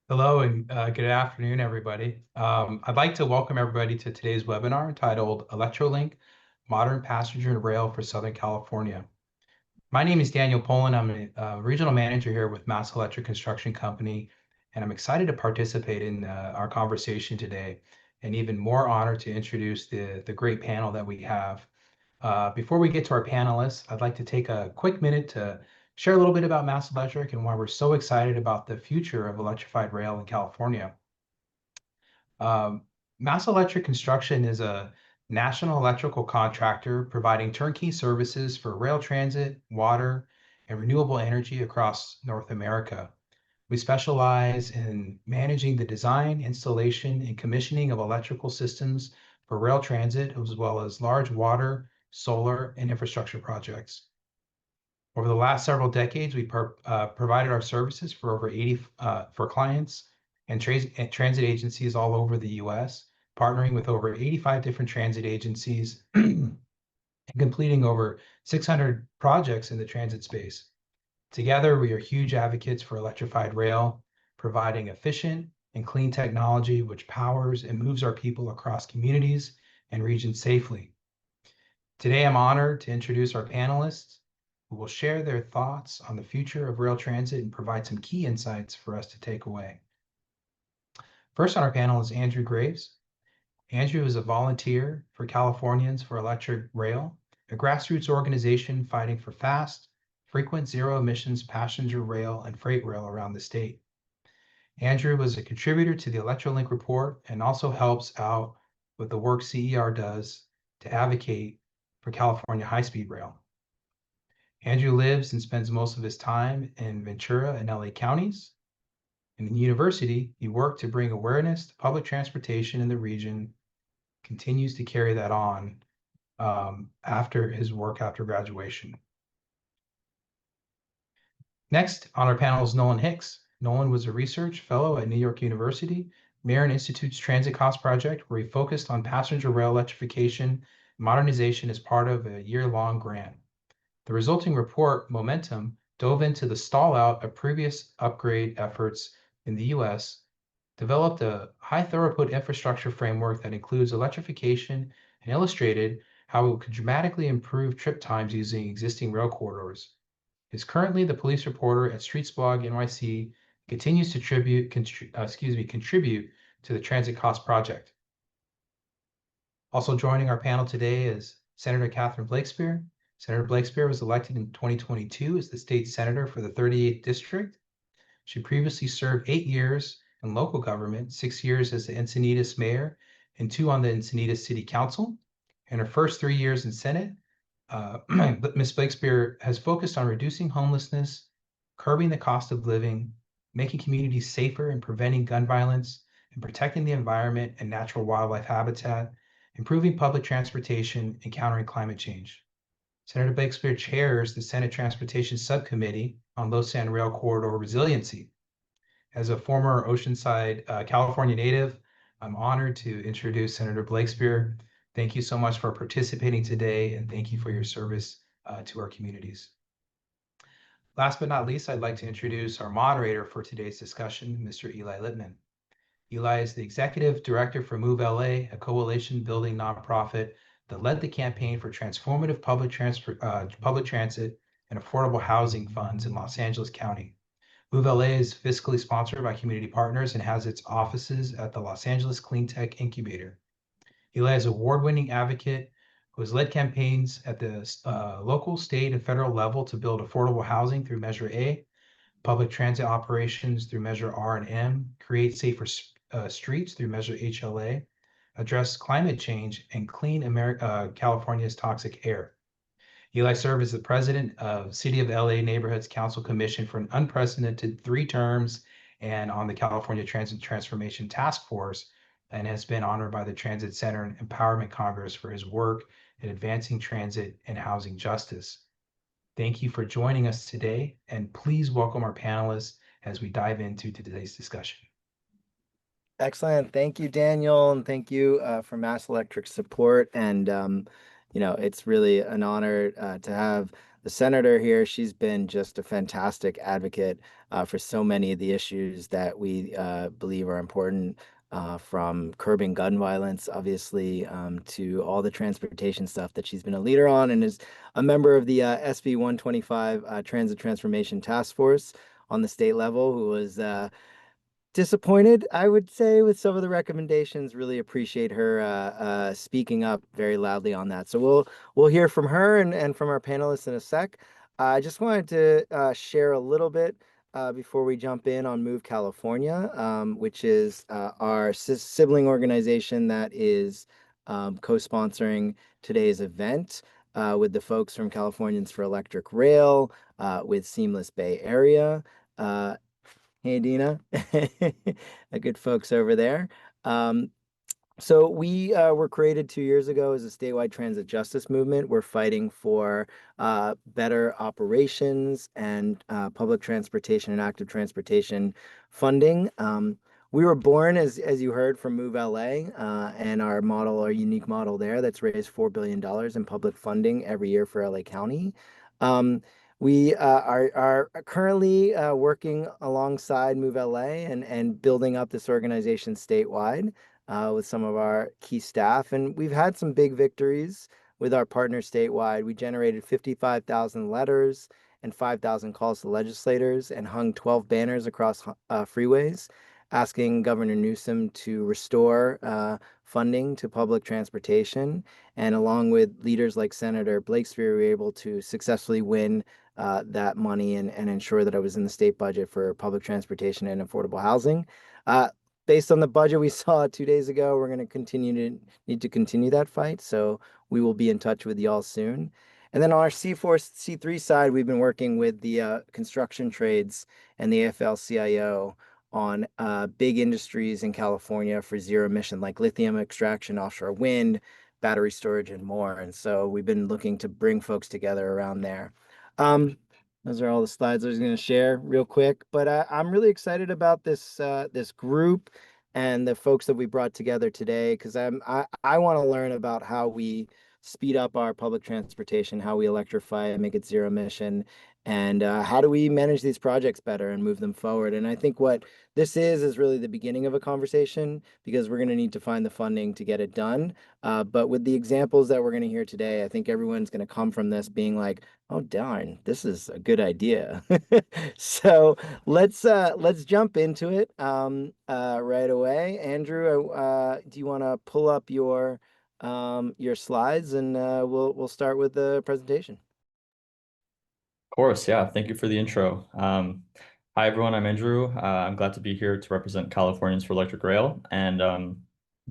Hello and good afternoon, everybody. I'd like to welcome everybody to today's webinar titled Electrolink, Modern Passenger and Rail for Southern California. My name is Daniel Poland. I'm a regional manager here with Mass Electric Construction Company, and I'm excited to participate in our conversation today, and even more honored to introduce the great panel that we have. Before we get to our panelists, I'd like to take a quick minute to share a little bit about Mass Electric and why we're so excited about the future of electrified rail in California. Um, Mass Electric Construction is a national electrical contractor providing turnkey services for rail transit, water, and renewable energy across North America. We specialize in managing the design, installation, and commissioning of electrical systems for rail transit, as well as large water, solar, and infrastructure projects. Over the last several decades, we provided our services for over 80 for clients and transit agencies all over the U.S., partnering with over 85 different transit agencies and completing over 600 projects in the transit space. Together, we are huge advocates for electrified rail, providing efficient and clean technology which powers and moves our people across communities and regions safely. Today, I'm honored to introduce our panelists who will share their thoughts on the future of rail transit and provide some key insights for us to take away. First on our panel is Andrew Graves. Andrew is a volunteer for Californians for Electric Rail, a grassroots organization fighting for fast, frequent zero emissions passenger rail and freight rail around the state. Andrew was a contributor to the Electrolink report and also helps out with the work CER does to advocate for California high-speed rail. Andrew lives and spends most of his time in Ventura and LA counties. In the university, he worked to bring awareness to public transportation in the region, continues to carry that on after his work after graduation. Next on our panel is Nolan Hicks. Nolan was a research fellow at New York University, Marin Institute's Transit Cost Project, where he focused on passenger rail electrification and modernization as part of a year-long grant. The resulting report, Momentum, dove into the stall out of previous upgrade efforts in the US, developed a high throughput infrastructure framework that includes electrification and illustrated how it could dramatically improve trip times using existing rail corridors. Is currently the police reporter at Streetsblog NYC, continues to contribute to the Transit Cost Project. Also joining our panel today is Senator Catherine Blakespear. Senator Blakespear was elected in 2022 as the state senator for the 38th district. She previously served 8 years in local government, 6 years as the Encinitas mayor, and 2 on the Encinitas City Council. In her first 3 years in Senate, Ms. Blakespear has focused on reducing homelessness, curbing the cost of living, making communities safer and preventing gun violence, and protecting the environment and natural wildlife habitat, improving public transportation, and countering climate change. Senator Blakespear chairs the Senate Transportation Subcommittee on Low Sand Rail Corridor Resiliency. As a former Oceanside, California native, I'm honored to introduce Senator Blakespear. Thank you so much for participating today, and thank you for your service to our communities. Last but not least, I'd like to introduce our moderator for today's discussion, Mr. Eli Lippman. Eli is the executive director for Move LA, a coalition building nonprofit that led the campaign for transformative public transit and affordable housing funds in Los Angeles County. Move LA is fiscally sponsored by community partners and has its offices at the Los Angeles Clean Tech Incubator. Eli is an award-winning advocate who has led campaigns at the local, state, and federal level to build affordable housing through Measure A, public transit operations through Measure R and M, create safer streets through Measure HLA, address climate change, and clean California's toxic air. Eli served as the president of City of LA Neighborhoods Council Commission for an unprecedented 3 terms and on the California Transit Transformation Task Force, and has been honored by the Transit Center and Empowerment Congress for his work in advancing transit and housing justice. Thank you for joining us today, and please welcome our panelists as we dive into today's discussion. Excellent. Thank you, Daniel, and thank you for Mass Electric support. And, it's really an honor to have the senator here, she's been just a fantastic advocate for so many of the issues that we believe are important, from curbing gun violence, obviously, to all the transportation stuff that she's been a leader on, and is a member of the SB 125 Transit Transformation Task Force on the state level, who was disappointed, I would say, with some of the recommendations. Really appreciate her speaking up very loudly on that. So we'll hear from her and from our panelists in a sec. I just wanted to share a little bit before we jump in on Move California, which is our sibling organization that is co-sponsoring today's event with the folks from Californians for Electric Rail, with Seamless Bay Area. Hey, Dina, good folks over there. Um, so we were created 2 years ago as a statewide transit justice movement. We're fighting for better operations and public transportation and active transportation funding. We were born, as you heard, from Move LA, and our model, our unique model there, that's raised $4 billion in public funding every year for LA County. Um, we are currently working alongside Move LA and building up this organization statewide with some of our key staff. And we've had some big victories with our partners statewide. We generated 55,000 letters and 5,000 calls to legislators and hung 12 banners across freeways asking Governor Newsom to restore funding to public transportation. And along with leaders like Senator Blakespear, we were able to successfully win that money and ensure that it was in the state budget for public transportation and affordable housing. Uh, Based on the budget we saw 2 days ago, we're going to need to continue that fight. So we will be in touch with y'all soon. And then on our C4, C3 side, we've been working with the construction trades and the AFL-CIO on big industries in California for zero emission, like lithium extraction, offshore wind, battery storage, and more. And so we've been looking to bring folks together around there. Um, those are all the slides I was going to share real quick, but I'm really excited about this group and the folks that we brought together today, because I want to learn about how we speed up our public transportation, how we electrify and make it zero emission, and how do we manage these projects better and move them forward. And I think what this is really the beginning of a conversation, because we're going to need to find the funding to get it done. But with the examples that we're going to hear today, I think everyone's going to come from this being like, oh darn, this is a good idea. So let's jump into it right away. Andrew, do you want to pull up your slides, and we'll start with the presentation. Of course, yeah. Thank you for the intro. Hi, everyone. I'm Andrew. I'm glad to be here to represent Californians for Electric Rail. And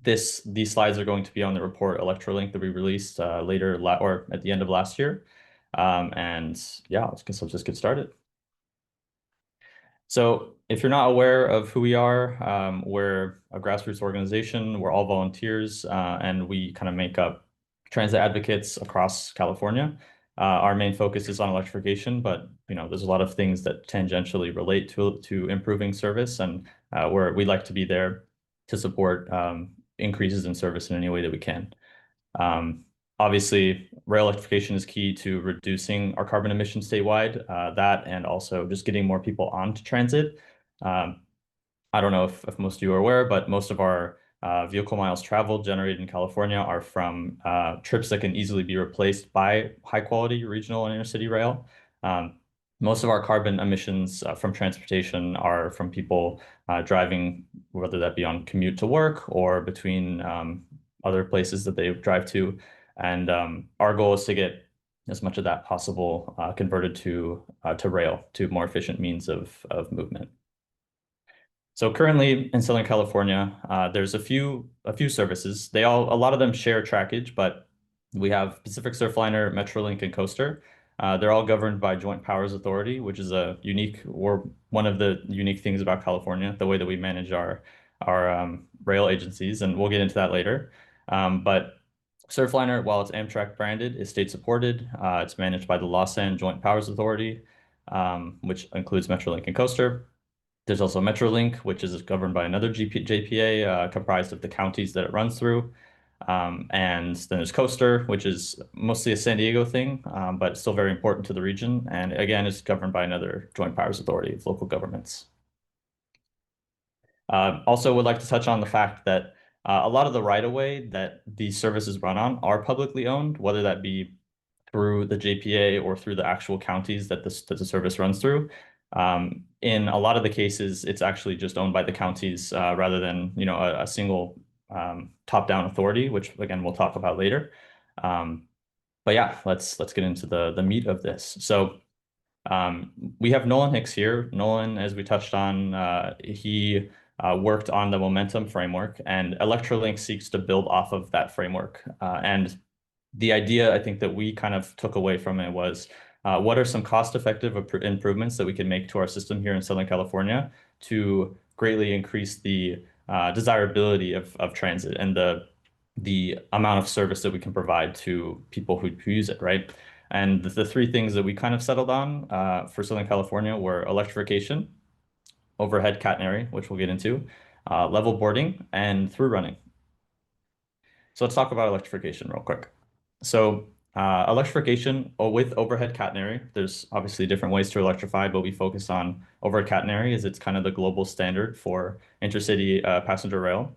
these slides are going to be on the report Electrolink that we released or at the end of last year. And yeah, I guess I'll just get started. So if you're not aware of who we are, we're a grassroots organization. We're all volunteers, and we kind of make up transit advocates across California. Our main focus is on electrification, but there's a lot of things that tangentially relate to improving service, and we like to be there to support increases in service in any way that we can. Obviously, rail electrification is key to reducing our carbon emissions statewide. That and also just getting more people onto transit. I don't know if most of you are aware, but most of our vehicle miles traveled generated in California are from trips that can easily be replaced by high quality regional and intercity rail. Most of our carbon emissions from transportation are from people driving, whether that be on commute to work or between other places that they drive to. And our goal is to get as much of that possible converted to rail, to more efficient means of movement. So currently in Southern California, there's a few services. A lot of them share trackage, but we have Pacific Surfliner, Metrolink, and Coaster. They're all governed by Joint Powers Authority, which is one of the unique things about California, the way that we manage our rail agencies, and we'll get into that later. But Surfliner, while it's Amtrak branded, is state supported. It's managed by the Lausanne Joint Powers Authority, which includes Metrolink and Coaster. There's also Metrolink, which is governed by another JPA comprised of the counties that it runs through. And then there's Coaster, which is mostly a San Diego thing, but still very important to the region. And again, is governed by another joint powers authority of local governments. Also would like to touch on the fact that a lot of the right-of-way that these services run on are publicly owned, whether that be through the JPA or through the actual counties that the service runs through. In a lot of the cases, it's actually just owned by the counties rather than a single top-down authority, which again we'll talk about later. But yeah, let's get into the meat of this. So we have Nolan Hicks here. Nolan, as we touched on, he worked on the momentum framework, and Electrolink seeks to build off of that framework. And the idea I think that we kind of took away from it was what are some cost-effective improvements that we can make to our system here in Southern California to greatly increase the desirability of transit and the amount of service that we can provide to people who use it, right? And the three things that we kind of settled on for Southern California were electrification, overhead catenary, which we'll get into, level boarding, and through running. So let's talk about electrification real quick. So electrification with overhead catenary, there's obviously different ways to electrify, but we focus on overhead catenary as it's kind of the global standard for intercity passenger rail.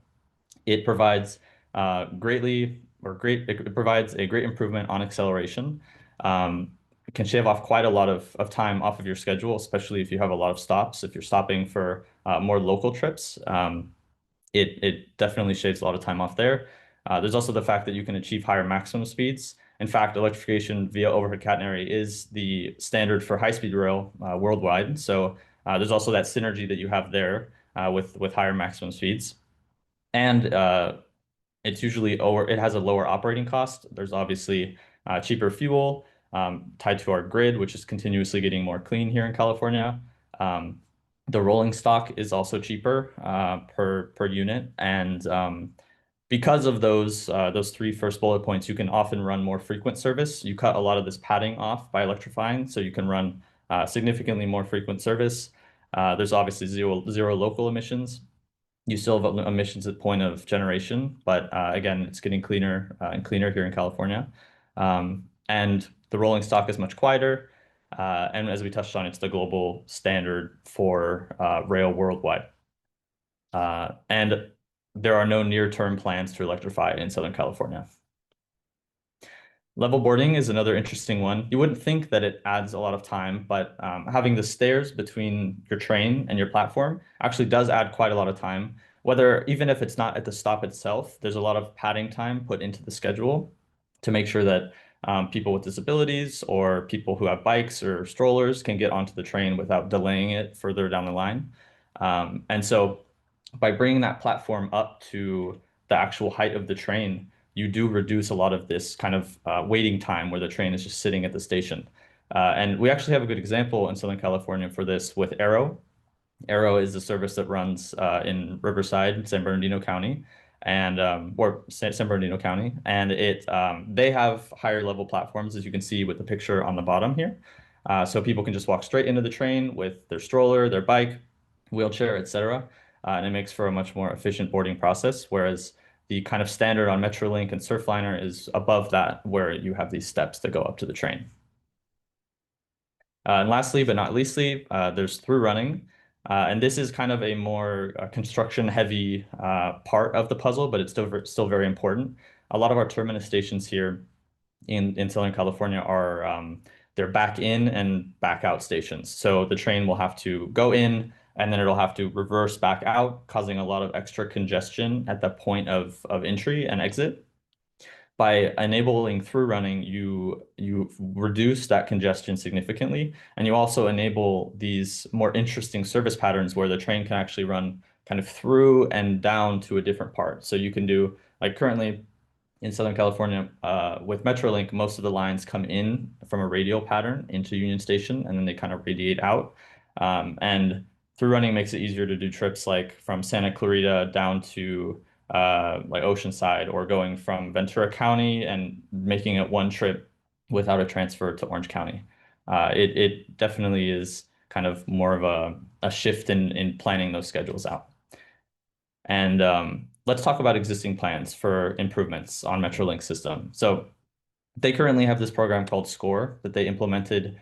It provides it provides a great improvement on acceleration. It can shave off quite a lot of time off of your schedule, especially if you have a lot of stops. If you're stopping for more local trips, it definitely shaves a lot of time off there. There's also the fact that you can achieve higher maximum speeds. In fact, electrification via overhead catenary is the standard for high-speed rail worldwide. So there's also that synergy that you have there with higher maximum speeds. And it's usually it has a lower operating cost. There's obviously cheaper fuel tied to our grid, which is continuously getting more clean here in California. The rolling stock is also cheaper per unit, and because of those three first bullet points, you can often run more frequent service. You cut a lot of this padding off by electrifying, so you can run significantly more frequent service. There's obviously zero local emissions. You still have emissions at point of generation, but again, it's getting cleaner and cleaner here in California. And the rolling stock is much quieter. And as we touched on, it's the global standard for rail worldwide. And there are no near-term plans to electrify in Southern California. Level boarding is another interesting one. You wouldn't think that it adds a lot of time, but having the stairs between your train and your platform actually does add quite a lot of time. Even if it's not at the stop itself, there's a lot of padding time put into the schedule to make sure that people with disabilities or people who have bikes or strollers can get onto the train without delaying it further down the line. And so by bringing that platform up to the actual height of the train, you do reduce a lot of this kind of waiting time where the train is just sitting at the station. And we actually have a good example in Southern California for this with Arrow. Arrow is a service that runs in Riverside, San Bernardino County, and or San Bernardino County, and they have higher level platforms, as you can see with the picture on the bottom here. So people can just walk straight into the train with their stroller, their bike, wheelchair, etc. And it makes for a much more efficient boarding process, whereas the kind of standard on Metrolink and Surfliner is above that, where you have these steps that go up to the train. And lastly, but not leastly, there's through running. And this is kind of a more construction-heavy part of the puzzle, but it's still very important. A lot of our terminus stations here in Southern California are they're back in and back out stations. So the train will have to go in and then it'll have to reverse back out, causing a lot of extra congestion at the point of entry and exit. By enabling through running, you reduce that congestion significantly, and you also enable these more interesting service patterns where the train can actually run kind of through and down to a different part. So you can do, like currently in Southern California, with Metrolink, most of the lines come in from a radial pattern into Union Station, and then they kind of radiate out. And through running makes it easier to do trips like from Santa Clarita down to like Oceanside, or going from Ventura County and making it one trip without a transfer to Orange County. It definitely is kind of more of a shift in planning those schedules out. And let's talk about existing plans for improvements on Metrolink system. So they currently have this program called SCORE that they implemented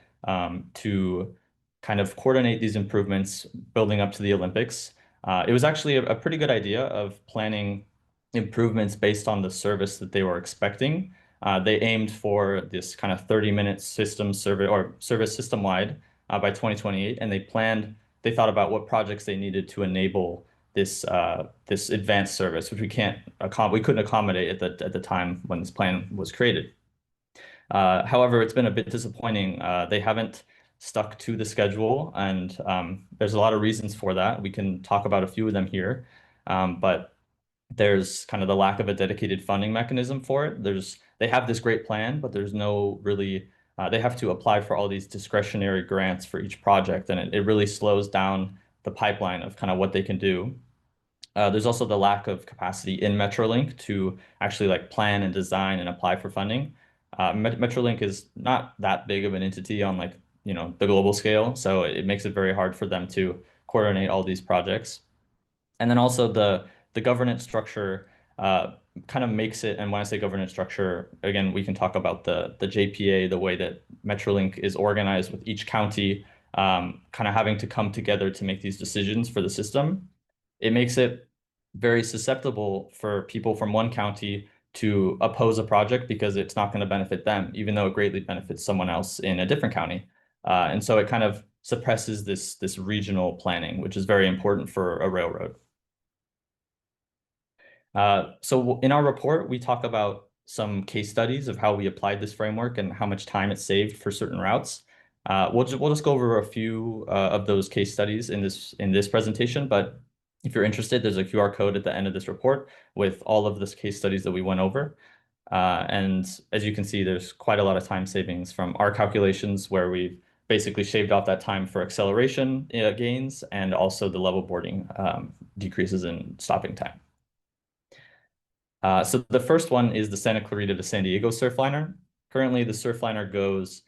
to kind of coordinate these improvements building up to the Olympics. It was actually a pretty good idea of planning improvements based on the service that they were expecting. They aimed for this kind of 30-minute system service or service system-wide by 2028, and they thought about what projects they needed to enable this advanced service, which we couldn't accommodate at the time when this plan was created. However, it's been a bit disappointing. They haven't stuck to the schedule, and there's a lot of reasons for that. We can talk about a few of them here, but there's kind of the lack of a dedicated funding mechanism for it. They have this great plan, but there's no really, they have to apply for all these discretionary grants for each project, and it really slows down the pipeline of kind of what they can do. There's also the lack of capacity in Metrolink to actually like plan and design and apply for funding. Metrolink is not that big of an entity on like, the global scale, so it makes it very hard for them to coordinate all these projects. And then also the governance structure kind of makes it, and when I say governance structure, again, we can talk about the JPA, the way that Metrolink is organized with each county kind of having to come together to make these decisions for the system. It makes it very susceptible for people from one county to oppose a project because it's not going to benefit them, even though it greatly benefits someone else in a different county. And so it kind of suppresses this regional planning, which is very important for a railroad. So in our report, we talk about some case studies of how we applied this framework and how much time it saved for certain routes. We'll just go over a few of those case studies in this presentation, but if you're interested, there's a QR code at the end of this report with all of the case studies that we went over. And as you can see, there's quite a lot of time savings from our calculations where we've basically shaved off that time for acceleration gains and also the level boarding decreases in stopping time. So the first one is the Santa Clarita to San Diego Surfliner. Currently, the Surfliner goes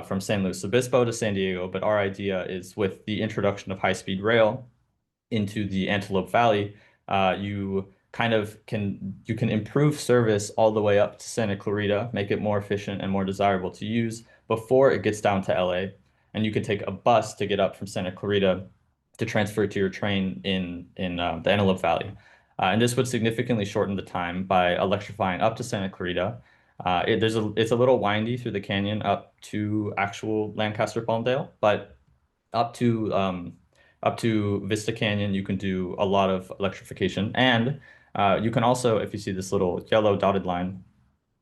from San Luis Obispo to San Diego, but our idea is with the introduction of high-speed rail into the Antelope Valley, you can improve service all the way up to Santa Clarita, make it more efficient and more desirable to use before it gets down to LA. And you can take a bus to get up from Santa Clarita to transfer to your train in the Antelope Valley. And this would significantly shorten the time by electrifying up to Santa Clarita. It's a little windy through the canyon up to actual Lancaster Palmdale, but up to Vista Canyon, you can do a lot of electrification. And you can also, if you see this little yellow dotted line,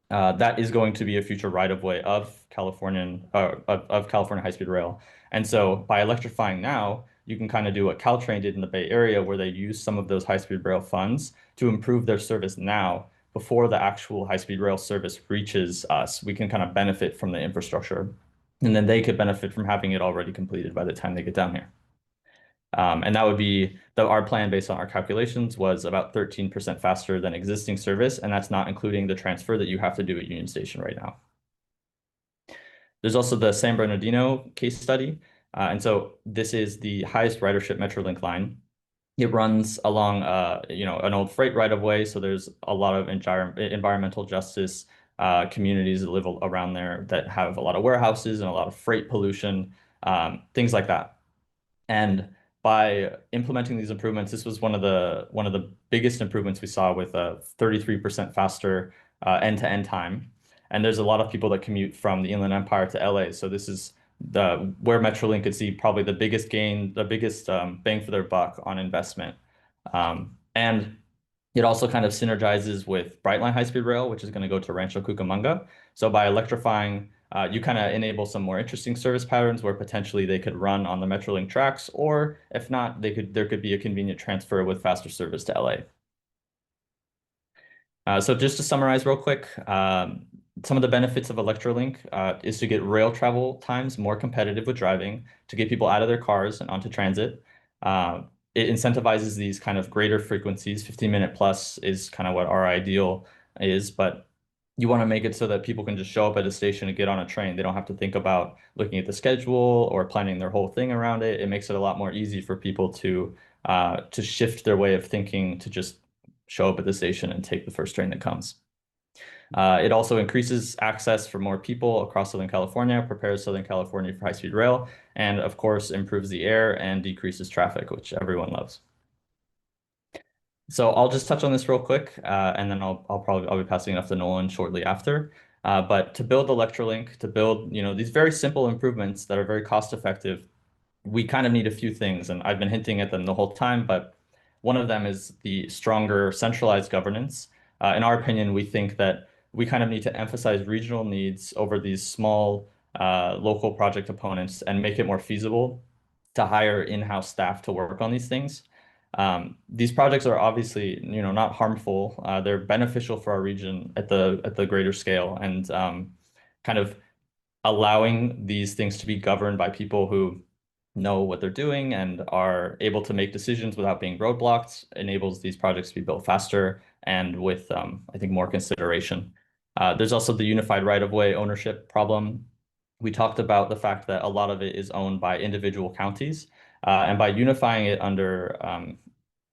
that is going to be a future right-of-way of California high-speed rail. And so by electrifying now, you can kind of do what Caltrain did in the Bay Area, where they use some of those high-speed rail funds to improve their service now before the actual high-speed rail service reaches us. We can kind of benefit from the infrastructure, and then they could benefit from having it already completed by the time they get down here. And that would be our plan based on our calculations was about 13% faster than existing service, and that's not including the transfer that you have to do at Union Station right now. There's also the San Bernardino case study. And so this is the highest ridership Metrolink line. It runs along an old freight right of way, so there's a lot of environmental justice communities that live around there that have a lot of warehouses and a lot of freight pollution, things like that. And by implementing these improvements, this was one of the biggest improvements we saw with a 33% faster end-to-end time. And there's a lot of people that commute from the Inland Empire to LA. So this is where Metrolink could see probably the biggest gain, the biggest bang for their buck on investment. And it also kind of synergizes with Brightline high-speed rail, which is going to go to Rancho Cucamonga. So by electrifying, you kind of enable some more interesting service patterns where potentially they could run on the Metrolink tracks, or if not, there could be a convenient transfer with faster service to LA. So just to summarize real quick, some of the benefits of Electrolink is to get rail travel times more competitive with driving, to get people out of their cars and onto transit. It incentivizes these kind of greater frequencies. 15-minute plus is kind of what our ideal is, but you want to make it so that people can just show up at a station and get on a train. They don't have to think about looking at the schedule or planning their whole thing around it. It makes it a lot more easy for people to shift their way of thinking to just show up at the station and take the first train that comes. It also increases access for more people across Southern California, prepares Southern California for high-speed rail, and of course improves the air and decreases traffic, which everyone loves. So I'll just touch on this real quick, and then I'll be passing it off to Nolan shortly after. But to build Electrolink, to build these very simple improvements that are very cost effective, we kind of need a few things, and I've been hinting at them the whole time, but one of them is the stronger centralized governance. In our opinion, we think that we kind of need to emphasize regional needs over these small local project opponents and make it more feasible to hire in-house staff to work on these things. These projects are obviously, not harmful. They're beneficial for our region at the greater scale, and kind of allowing these things to be governed by people who know what they're doing and are able to make decisions without being roadblocked enables these projects to be built faster and with, I think, more consideration. There's also the unified right-of-way ownership problem. We talked about the fact that a lot of it is owned by individual counties, and by unifying it under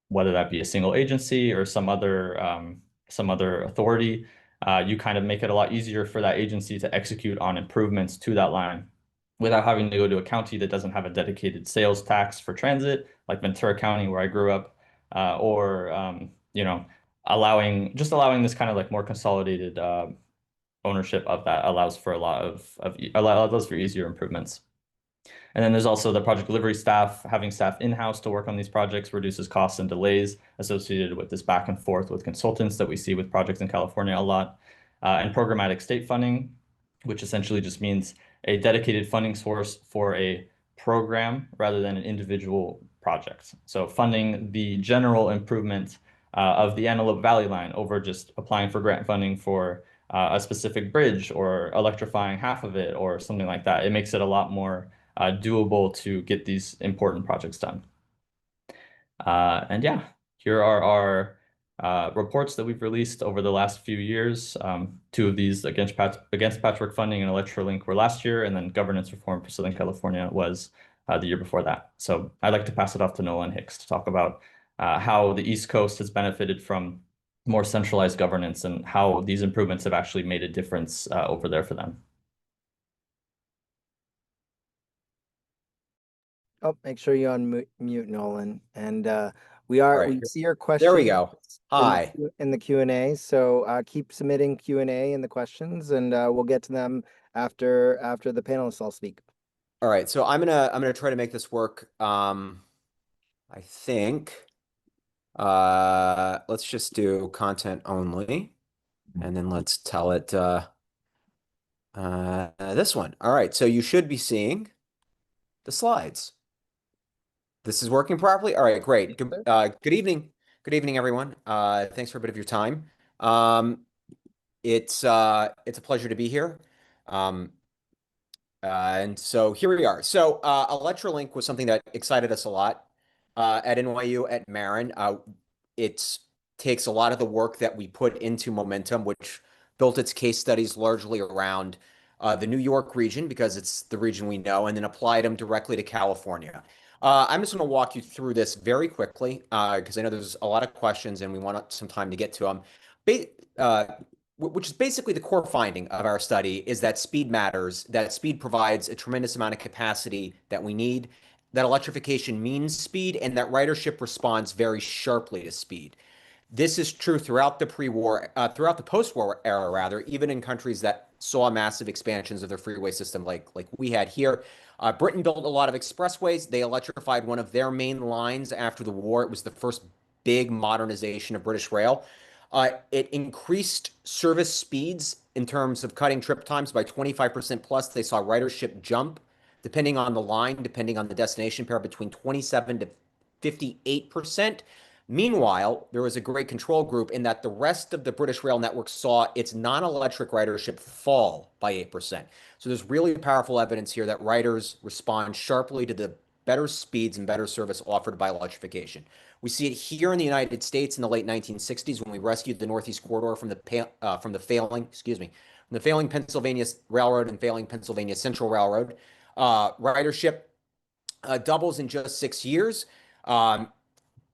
whether that be a single agency or some other authority, you kind of make it a lot easier for that agency to execute on improvements to that line without having to go to a county that doesn't have a dedicated sales tax for transit, like Ventura County, where I grew up, or allowing this kind of like more consolidated ownership of that allows for allows for easier improvements. And then there's also the project delivery staff. Having staff in-house to work on these projects reduces costs and delays associated with this back and forth with consultants that we see with projects in California a lot. And programmatic state funding, which essentially just means a dedicated funding source for a program rather than an individual project. So funding the general improvement of the Antelope Valley line over just applying for grant funding for a specific bridge or electrifying half of it or something like that. It makes it a lot more doable to get these important projects done. And yeah, here are our reports that we've released over the last few years. Two of these against patchwork funding and Electrolink were last year, and then governance reform for Southern California was the year before that. So I'd like to pass it off to Nolan Hicks to talk about how the East Coast has benefited from more centralized governance and how these improvements have actually made a difference over there for them. Oh, make sure you unmute Nolan. And we right. see your question. There we go. Hi. In the Q&A. So keep submitting Q&A in the questions, and we'll get to them after the panelists all speak. All right. So I'm gonna try to make this work. I think let's just do content only, and then let's tell it this one. All right. So you should be seeing the slides. This is working properly. All right, great. Good evening. Good evening, everyone. Thanks for a bit of your time. It's a pleasure to be here. And so here we are. So Electrolink was something that excited us a lot at NYU, at Marin. It takes a lot of the work that we put into Momentum, which built its case studies largely around the New York region, because it's the region we know, and then applied them directly to California. I'm just going to walk you through this very quickly because I know there's a lot of questions and we want some time to get to them. Which is basically the core finding of our study, is that speed matters, that speed provides a tremendous amount of capacity that we need, that electrification means speed, and that ridership responds very sharply to speed. This is true throughout the throughout the post-war era, rather, even in countries that saw massive expansions of their freeway system like we had here. Britain built a lot of expressways. They electrified one of their main lines after the war. It was the first big modernization of British rail. It increased service speeds in terms of cutting trip times by 25% plus. They saw ridership jump, depending on the line, depending on the destination pair, between 27 to 58%. Meanwhile, there was a great control group in that the rest of the British rail network saw its non-electric ridership fall by 8%. So there's really powerful evidence here that riders respond sharply to the better speeds and better service offered by electrification. We see it here in the United States in the late 1960s when we rescued the Northeast Corridor from the failing Pennsylvania Railroad and failing Pennsylvania Central Railroad. Ridership doubles in just 6 years.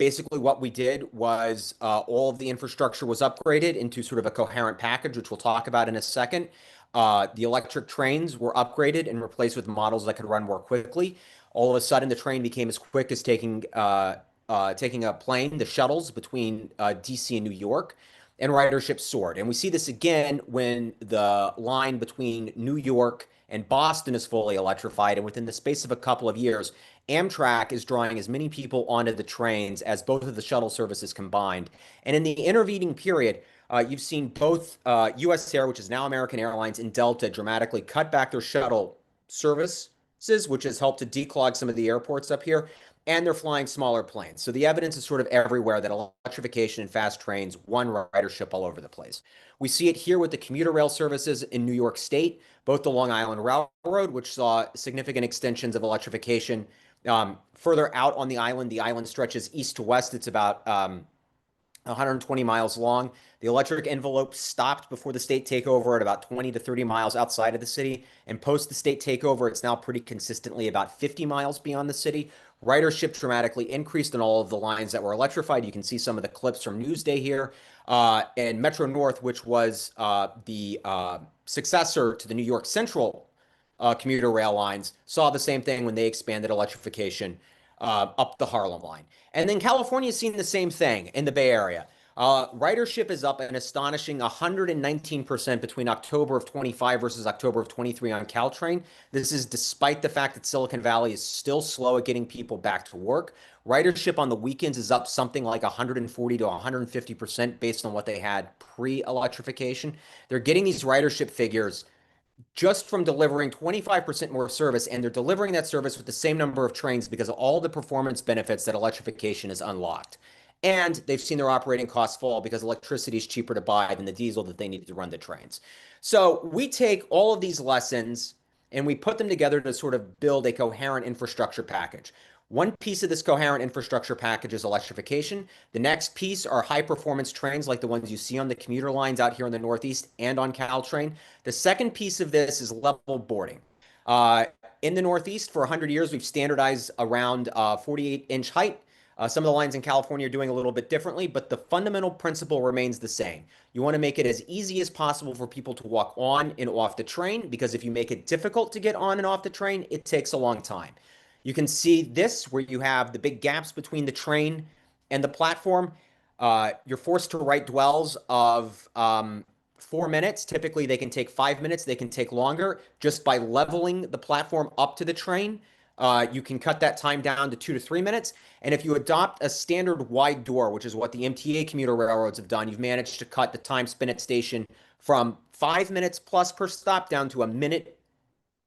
basically what we did was all of the infrastructure was upgraded into sort of a coherent package, which we'll talk about in a second. The electric trains were upgraded and replaced with models that could run more quickly. All of a sudden, the train became as quick as taking a plane, the shuttles between DC and New York, and ridership soared. And we see this again when the line between New York and Boston is fully electrified. And within the space of a couple of years, Amtrak is drawing as many people onto the trains as both of the shuttle services combined. And in the intervening period, you've seen both US Air, which is now American Airlines, and Delta dramatically cut back their shuttle services, which has helped to declog some of the airports up here, and they're flying smaller planes. So the evidence is sort of everywhere that electrification and fast trains won ridership all over the place. We see it here with the commuter rail services in New York State, both the Long Island Railroad, which saw significant extensions of electrification. Further out on the island stretches east to west. It's about 120 miles long. The electric envelope stopped before the state takeover at about 20 to 30 miles outside of the city. And post the state takeover, it's now pretty consistently about 50 miles beyond the city. Ridership dramatically increased on all of the lines that were electrified. You can see some of the clips from Newsday here. And Metro North, which was the successor to the New York Central commuter rail lines, saw the same thing when they expanded electrification up the Harlem line. And then California has seen the same thing in the Bay Area. Ridership is up an astonishing 119% between October of 25 versus October of 23 on Caltrain. This is despite the fact that Silicon Valley is still slow at getting people back to work. Ridership on the weekends is up something like 140 to 150% based on what they had pre-electrification. They're getting these ridership figures just from delivering 25% more service, and they're delivering that service with the same number of trains because of all the performance benefits that electrification has unlocked. And they've seen their operating costs fall because electricity is cheaper to buy than the diesel that they need to run the trains. So we take all of these lessons and we put them together to sort of build a coherent infrastructure package. One piece of this coherent infrastructure package is electrification. The next piece are high performance trains like the ones you see on the commuter lines out here in the Northeast and on Caltrain. The second piece of this is level boarding. In the Northeast, for 100 years, we've standardized around 48-inch height. Some of the lines in California are doing a little bit differently, but the fundamental principle remains the same. You want to make it as easy as possible for people to walk on and off the train, because if you make it difficult to get on and off the train, it takes a long time. You can see this where you have the big gaps between the train and the platform. You're forced to write dwells of 4 minutes. Typically, they can take 5 minutes. They can take longer. Just by leveling the platform up to the train, you can cut that time down to 2 to 3 minutes. And if you adopt a standard wide door, which is what the MTA commuter railroads have done, you've managed to cut the time spent at station from 5 minutes plus per stop down to a minute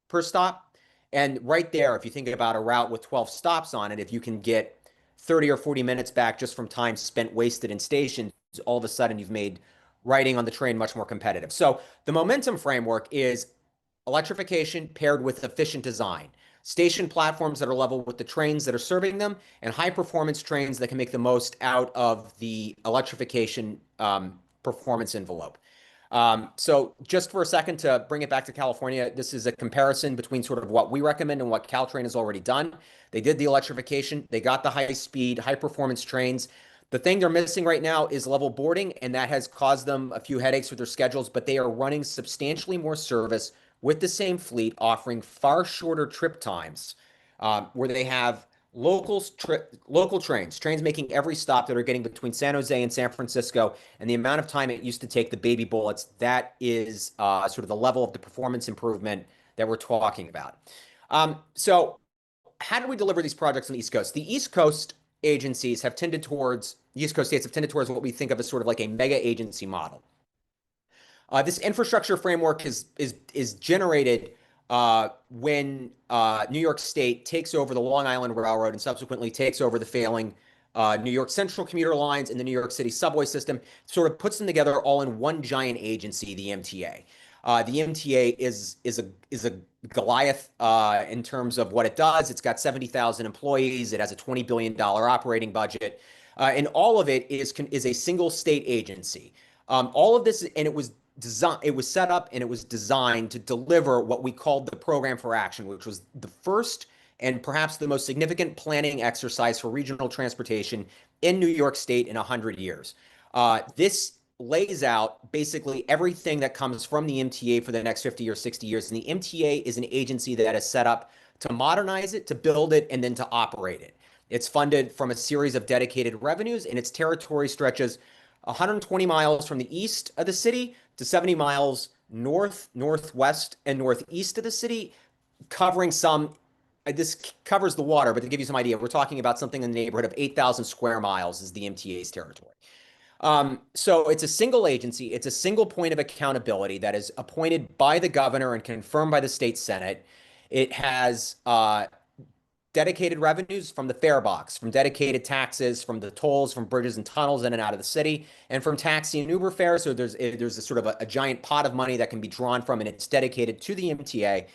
per stop. And right there, if you think about a route with 12 stops on it, if you can get 30 or 40 minutes back just from time spent wasted in stations, all of a sudden you've made riding on the train much more competitive. So the momentum framework is electrification paired with efficient design, station platforms that are level with the trains that are serving them, and high performance trains that can make the most out of the electrification performance envelope. So just for a second to bring it back to California, this is a comparison between sort of what we recommend and what Caltrain has already done. They did the electrification. They got the high speed, high performance trains. The thing they're missing right now is level boarding, and that has caused them a few headaches with their schedules, but they are running substantially more service with the same fleet, offering far shorter trip times, where they have local trains making every stop that are getting between San Jose and San Francisco, and the amount of time it used to take the baby bullets. That is sort of the level of the performance improvement that we're talking about. So how do we deliver these projects on the East Coast? The East Coast agencies have tended towards, the East Coast states have tended towards what we think of as sort of like a mega agency model. This infrastructure framework is generated when New York State takes over the Long Island Railroad and subsequently takes over the failing New York Central commuter lines and the New York City subway system, sort of puts them together all in one giant agency, the MTA. The MTA is a Goliath in terms of what it does. It's got 70,000 employees. It has a $20 billion operating budget. And all of it is a single state agency. All of this, and it was set up and it was designed to deliver what we called the Program for Action, which was the first and perhaps the most significant planning exercise for regional transportation in New York State in 100 years. This lays out basically everything that comes from the MTA for the next 50 or 60 years. And the MTA is an agency that is set up to modernize it, to build it, and then to operate it. It's funded from a series of dedicated revenues, and its territory stretches 120 miles from the east of the city to 70 miles north, northwest, and northeast of the city, covering some. This covers the water, but to give you some idea, we're talking about something in the neighborhood of 8,000 square miles is the MTA's territory. So it's a single agency. It's a single point of accountability that is appointed by the governor and confirmed by the state Senate. It has dedicated revenues from the fare box, from dedicated taxes, from the tolls, from bridges and tunnels in and out of the city, and from taxi and Uber fares. So there's a sort of a giant pot of money that can be drawn from, and it's dedicated to the MTA.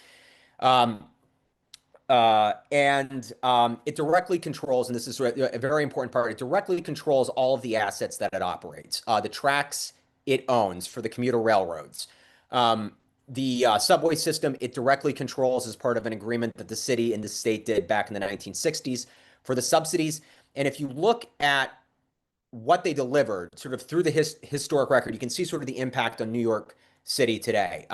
It directly controls, and this is a very important part, it directly controls all of the assets that it operates. The tracks it owns for the commuter railroads. The subway system it directly controls as part of an agreement that the city and the state did back in the 1960s for the subsidies. And if you look at what they delivered sort of through the historic record, you can see sort of the impact on New York City today.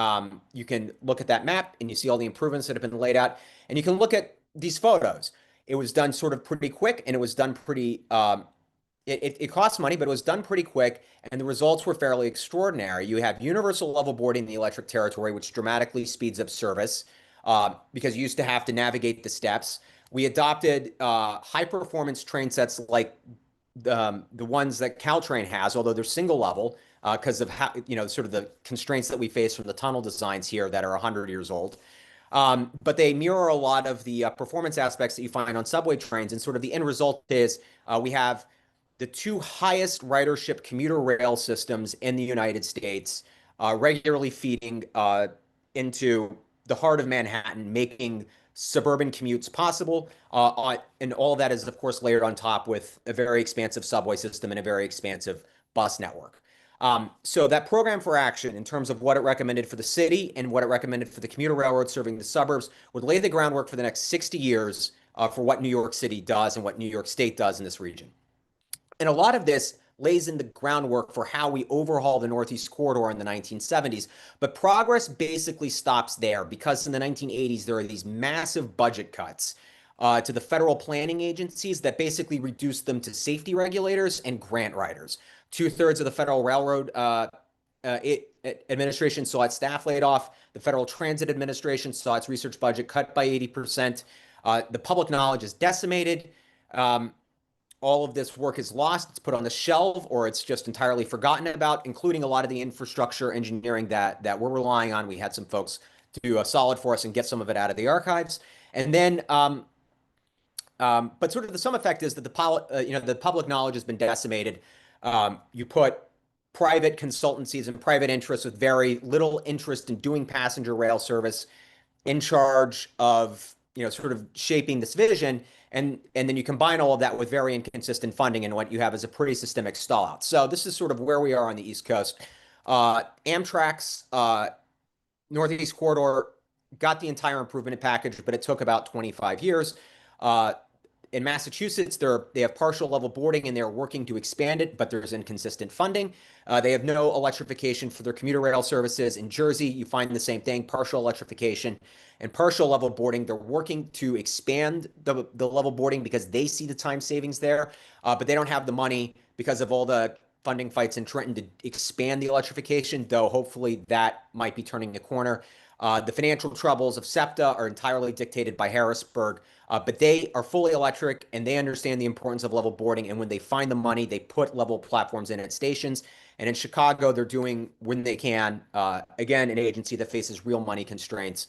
You can look at that map and you see all the improvements that have been laid out. And you can look at these photos. It was done sort of pretty quick, and it was done pretty, it cost money, but it was done pretty quick, and the results were fairly extraordinary. You have universal level boarding in the electric territory, which dramatically speeds up service because you used to have to navigate the steps. We adopted high-performance train sets like the ones that Caltrain has, although they're single level because of how, sort of the constraints that we face from the tunnel designs here that are 100 years old. But they mirror a lot of the performance aspects that you find on subway trains. And sort of the end result is we have the two highest ridership commuter rail systems in the United States, regularly feeding into the heart of Manhattan, making suburban commutes possible. And all that is, of course, layered on top with a very expansive subway system and a very expansive bus network. So that program for action in terms of what it recommended for the city and what it recommended for the commuter railroad serving the suburbs would lay the groundwork for the next 60 years for what New York City does and what New York State does in this region. And a lot of this lays in the groundwork for how we overhaul the Northeast Corridor in the 1970s. But progress basically stops there because in the 1980s, there are these massive budget cuts to the federal planning agencies that basically reduced them to safety regulators and grant writers. 2/3 of the Federal Railroad Administration saw its staff laid off. The Federal Transit Administration saw its research budget cut by 80%. The public knowledge is decimated. All of this work is lost. It's put on the shelf, or it's just entirely forgotten about, including a lot of the infrastructure engineering that we're relying on. We had some folks do a solid for us and get some of it out of the archives. And then, but sort of the sum effect is that the public knowledge has been decimated. You put private consultancies and private interests with very little interest in doing passenger rail service in charge of, sort of shaping this vision. And then you combine all of that with very inconsistent funding, and what you have is a pretty systemic stall out. So this is sort of where we are on the East Coast. Amtrak's Northeast Corridor got the entire improvement package, but it took about 25 years. In Massachusetts, they have partial level boarding and they're working to expand it, but there's inconsistent funding. They have no electrification for their commuter rail services. In Jersey, you find the same thing, partial electrification and partial level boarding. They're working to expand the level boarding because they see the time savings there, but they don't have the money because of all the funding fights in Trenton to expand the electrification, though hopefully that might be turning the corner. The financial troubles of SEPTA are entirely dictated by Harrisburg, but they are fully electric and they understand the importance of level boarding. And when they find the money, they put level platforms in at stations. And in Chicago, they're doing, when they can, again, an agency that faces real money constraints,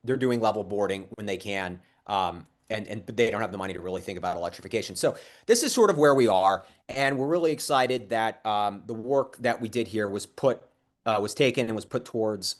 they're doing level boarding when they can, but they don't have the money to really think about electrification. So this is sort of where we are. And we're really excited that the work that we did here was taken and was put towards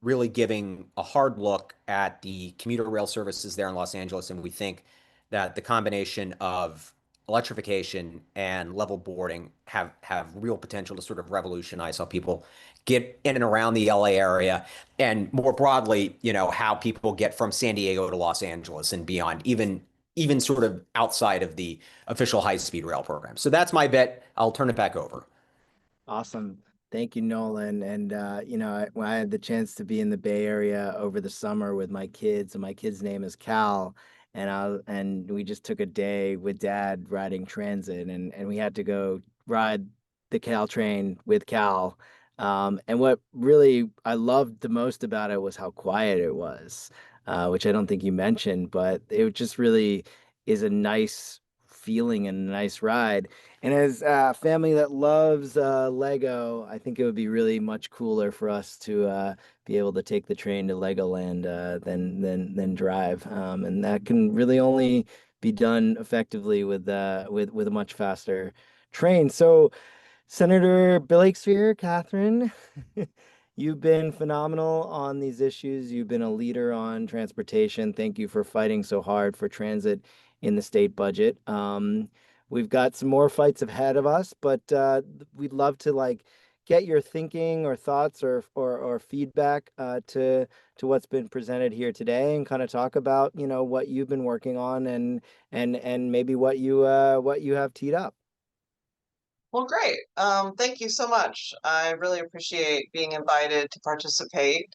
really giving a hard look at the commuter rail services there in Los Angeles. And we think that the combination of electrification and level boarding have real potential to sort of revolutionize how people get in and around the LA area, and more broadly, how people get from San Diego to Los Angeles and beyond, even even sort of outside of the official high-speed rail program. So that's my bet. I'll turn it back over. Awesome. Thank you, Nolan. And when I had the chance to be in the Bay Area over the summer with my kids, and my kid's name is Cal, and we just took a day with Dad riding transit, and we had to go ride the Cal train with Cal. And what really I loved the most about it was how quiet it was, which I don't think you mentioned, but it just really is a nice feeling and a nice ride. And as a family that loves Lego, I think it would be really much cooler for us to be able to take the train to Legoland than drive. And that can really only be done effectively with a much faster train. So, Senator Blakespear, Catherine, you've been phenomenal on these issues. You've been a leader on transportation. Thank you for fighting so hard for transit in the state budget. We've got some more fights ahead of us, but we'd love to get your thinking or thoughts or feedback to what's been presented here today, and kind of talk about what you've been working on and maybe what you have teed up. Well, great. Thank you so much. I really appreciate being invited to participate.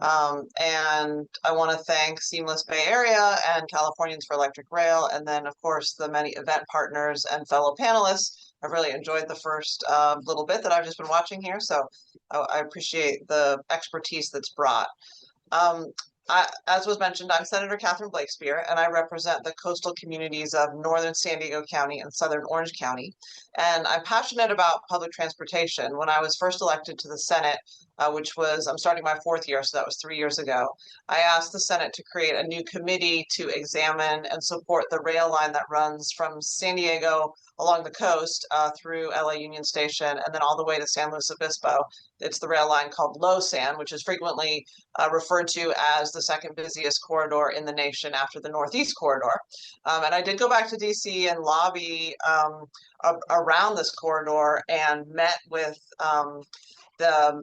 And I want to thank Seamless Bay Area and Californians for Electric Rail, and then, of course, the many event partners and fellow panelists. I've really enjoyed the first little bit that I've just been watching here, so I appreciate the expertise that's brought. As was mentioned, I'm Senator Catherine Blakespear, and I represent the coastal communities of northern San Diego County and southern Orange County. And I'm passionate about public transportation. When I was first elected to the Senate, I'm starting my 4th year, so that was 3 years ago, I asked the Senate to create a new committee to examine and support the rail line that runs from San Diego along the coast through LA Union Station and then all the way to San Luis Obispo. It's the rail line called LoSan, which is frequently referred to as the second busiest corridor in the nation after the Northeast Corridor. And I did go back to DC and lobby around this corridor and met with the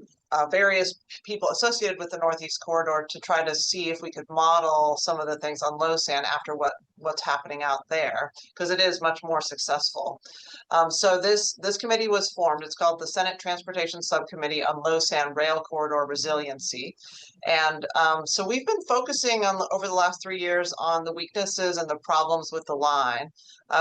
various people associated with the Northeast Corridor to try to see if we could model some of the things on LoSan after what's happening out there, because it is much more successful. So this committee was formed. It's called the Senate Transportation Subcommittee on LoSan Rail Corridor Resiliency. And so we've been focusing on over the last 3 years on the weaknesses and the problems with the line,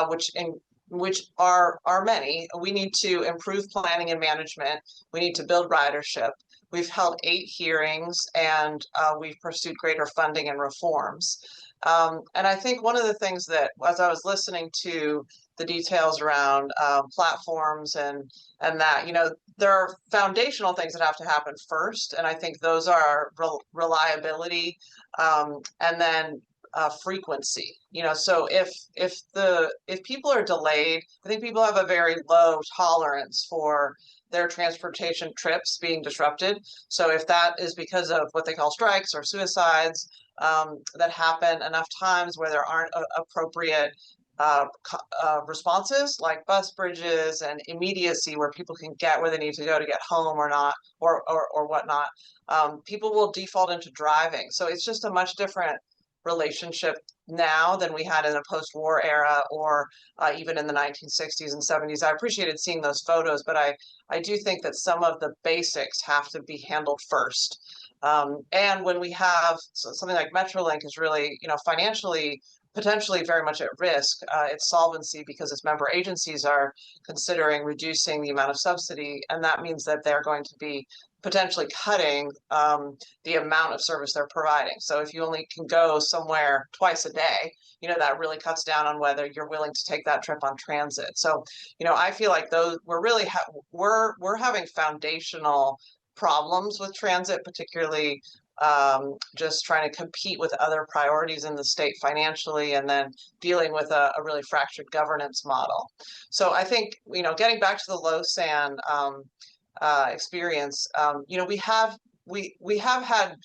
which are many. We need to improve planning and management. We need to build ridership. We've held 8 hearings, and we've pursued greater funding and reforms. And I think one of the things that, as I was listening to the details around platforms and that, there are foundational things that have to happen first. And I think those are reliability, and then frequency. So if people are delayed, I think people have a very low tolerance for their transportation trips being disrupted. So if that is because of what they call strikes or suicides that happen enough times where there aren't appropriate responses like bus bridges and immediacy where people can get where they need to go to get home or not, or whatnot, people will default into driving. So it's just a much different relationship now than we had in a post-war era or even in the 1960s and 70s. I appreciated seeing those photos, but I do think that some of the basics have to be handled first. And when we have something like Metrolink is really, financially potentially very much at risk, its solvency, because its member agencies are considering reducing the amount of subsidy, and that means that they're going to be potentially cutting the amount of service they're providing. So if you only can go somewhere twice a day, that really cuts down on whether you're willing to take that trip on transit. So, I feel like we're having foundational problems with transit, particularly just trying to compete with other priorities in the state financially, and then dealing with a really fractured governance model. So I think, getting back to the LoSan experience, we have had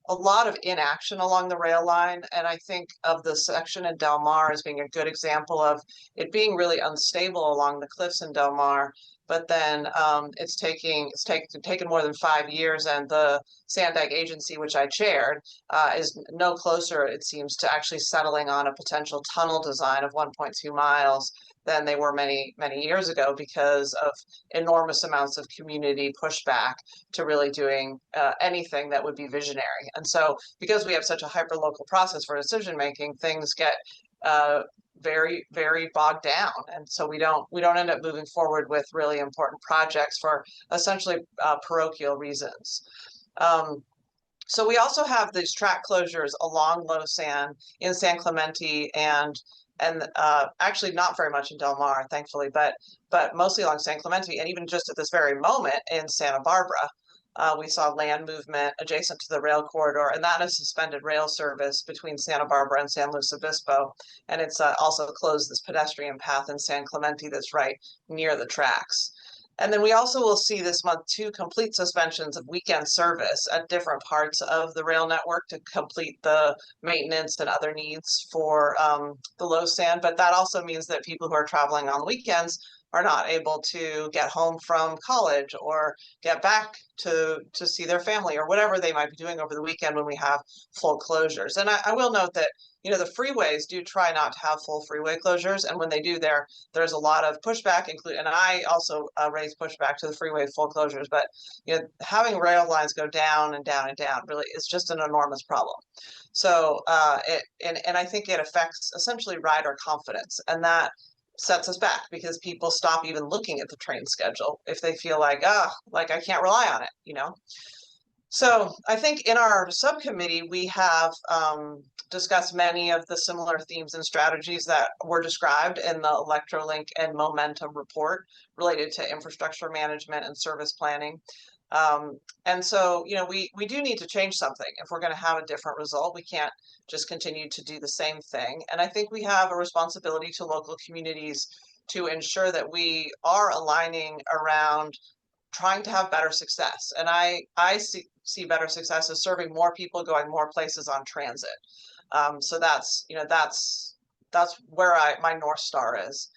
a lot of inaction along the rail line. And I think of the section in Del Mar as being a good example of it being really unstable along the cliffs in Del Mar. But then it's taken more than 5 years, and the Sandag agency, which I chaired, is no closer, it seems, to actually settling on a potential tunnel design of 1.2 miles than they were many years ago, because of enormous amounts of community pushback to really doing anything that would be visionary. And so, because we have such a hyper-local process for decision making, things get very bogged down, and so we don't end up moving forward with really important projects for essentially parochial reasons. So we also have these track closures along Low San, in San Clemente, and actually not very much in Del Mar, thankfully, but mostly along San Clemente, and even just at this very moment in Santa Barbara. We saw land movement adjacent to the rail corridor, and that has suspended rail service between Santa Barbara and San Luis Obispo. And it's also closed this pedestrian path in San Clemente that's right near the tracks. And then we also will see this month 2 complete suspensions of weekend service at different parts of the rail network to complete the maintenance and other needs for the Low San. But that also means that people who are traveling on the weekends are not able to get home from college or get back to see their family, or whatever they might be doing over the weekend when we have full closures. And I will note that, you know, the freeways do try not to have full freeway closures, and when they do, there's a lot of pushback, and I also raise pushback to the freeway full closures. But you know, having rail lines go down and down and down really is just an enormous problem. So and I think it affects essentially rider confidence, and that sets us back, because people stop even looking at the train schedule if they feel like, like I can't rely on it, you know. So I think in our subcommittee, we have discussed many of the similar themes and strategies that were described in the Electrolink and Momentum report related to infrastructure management and service planning. And so, you know, we do need to change something if we're going to have a different result. We can't just continue to do the same thing. And I think we have a responsibility to local communities to ensure that we are aligning around trying to have better success. And I see better success as serving more people, going more places on transit. So that's, you know, that's where my North Star is.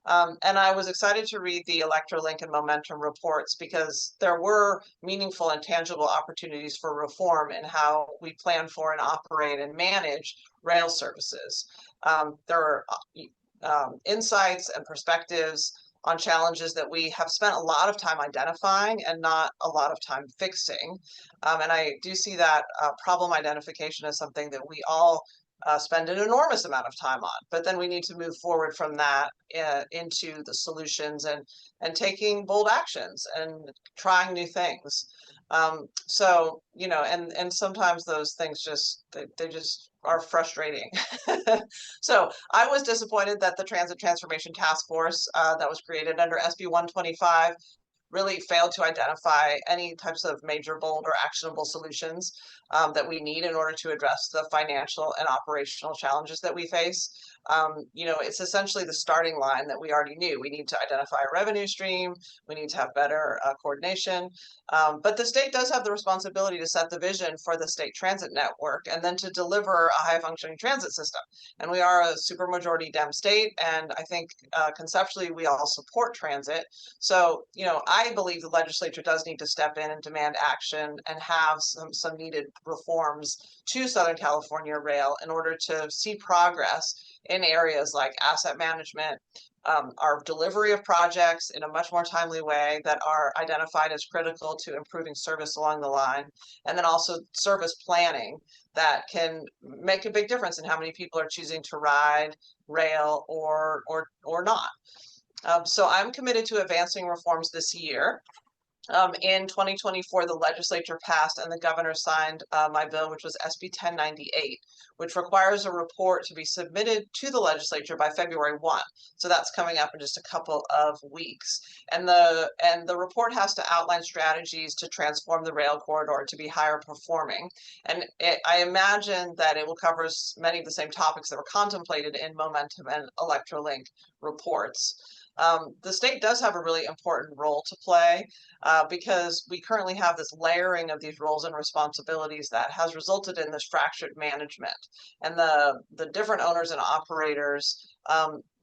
And I was excited to read the Electrolink and Momentum reports, because there were meaningful and tangible opportunities for reform in how we plan for and operate and manage rail services. There are insights and perspectives on challenges that we have spent a lot of time identifying and not a lot of time fixing. And I do see that problem identification as something that we all spend an enormous amount of time on, but then we need to move forward from that into the solutions and taking bold actions and trying new things. So, you know, and sometimes those things just, they just are frustrating. So I was disappointed that the Transit Transformation Task Force that was created under SB 125 really failed to identify any types of major, bold, or actionable solutions that we need in order to address the financial and operational challenges that we face. You know, it's essentially the starting line that we already knew. We need to identify a revenue stream. We need to have better coordination. But the state does have the responsibility to set the vision for the state transit network, and then to deliver a high-functioning transit system. And we are a supermajority Dem state, and I think conceptually we all support transit. So, you know, I believe the legislature does need to step in and demand action and have some needed reforms to Southern California Rail in order to see progress in areas like asset management, our delivery of projects in a much more timely way that are identified as critical to improving service along the line, and then also service planning that can make a big difference in how many people are choosing to ride rail or not. So I'm committed to advancing reforms this year. In 2024, the legislature passed and the governor signed my bill, which was SB 1098, which requires a report to be submitted to the legislature by February 1. So that's coming up in just a couple of weeks. And the report has to outline strategies to transform the rail corridor to be higher performing. And I imagine that it will cover many of the same topics that were contemplated in Momentum and Electrolink reports. The state does have a really important role to play because we currently have this layering of these roles and responsibilities that has resulted in this fractured management. And the different owners and operators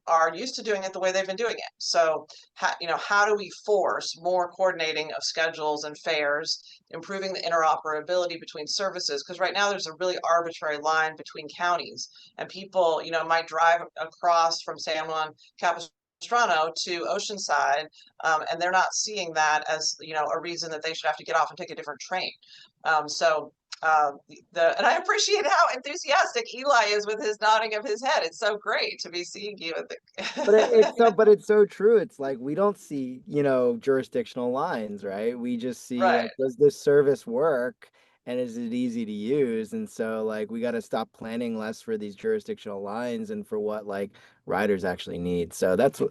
are used to doing it the way they've been doing it. So, how do we force more coordinating of schedules and fares, improving the interoperability between services? Because right now there's a really arbitrary line between counties, and people, might drive across from San Juan Capistrano to Oceanside, and they're not seeing that as a reason that they should have to get off and take a different train. So and I appreciate how enthusiastic Eli is with his nodding of his head. It's so great to be seeing you at But the but it's so true. It's like we don't see, jurisdictional lines, right? We just see right. like, does this service work and is it easy to use? And so like we got to stop planning less for these jurisdictional lines and for what like riders actually need. So that's